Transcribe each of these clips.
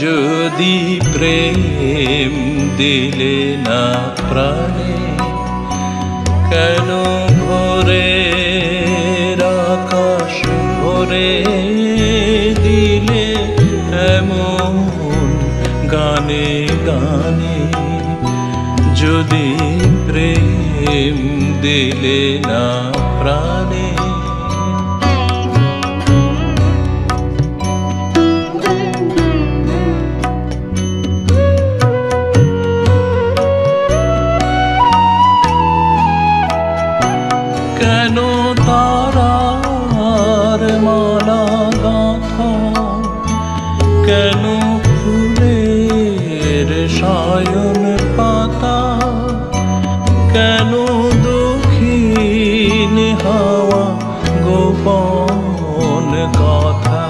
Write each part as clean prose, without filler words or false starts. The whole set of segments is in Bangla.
যদি প্রেম দিলে না প্রাণে, কেন ভোরের আকাশ ভরে দিলে এমন গানে গানে? যদি প্রেম দিলে না প্রাণে, কেন তারার মালা গাঁথা, কেন ফুলের সায়ন পাতা, কেন দক্ষিণ হাওয়া গোপন কথা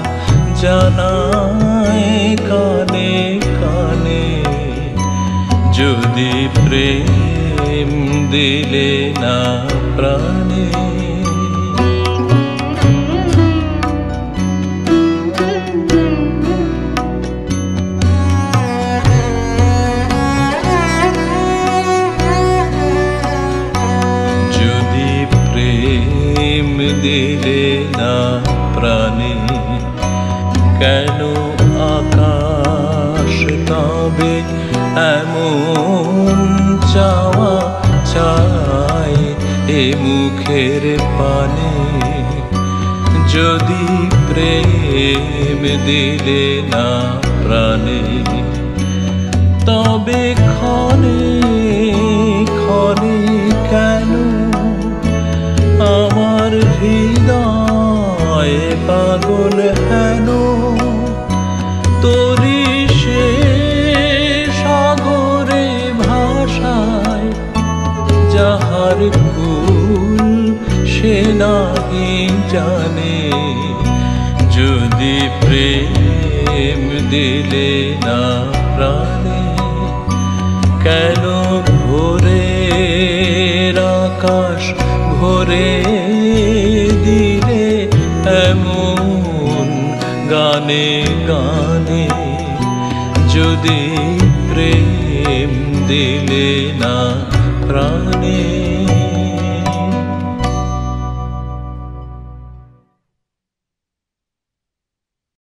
জানায় কানে কানে? যদি প্রেম দিলে না প্রাণে, যদি প্রেম দিলে না প্রাণে, কেন আকাশ তবে এমন চাওয়া চায় এ মুখের পানে? যদি প্রেম দিলে না প্রাণে, তবে ক্ষণে ক্ষণে কেন আমার হৃদয় পাগল হেন? তোরি সে সাগরে ভাষায় যাহার কুল সে নাহি জানে? যদি প্রেম দিলে না প্রাণে, কেন ভোরের আকাশ ভরে দিলে এমন গানে গানে? যদি প্রেম দিলে না প্রাণে।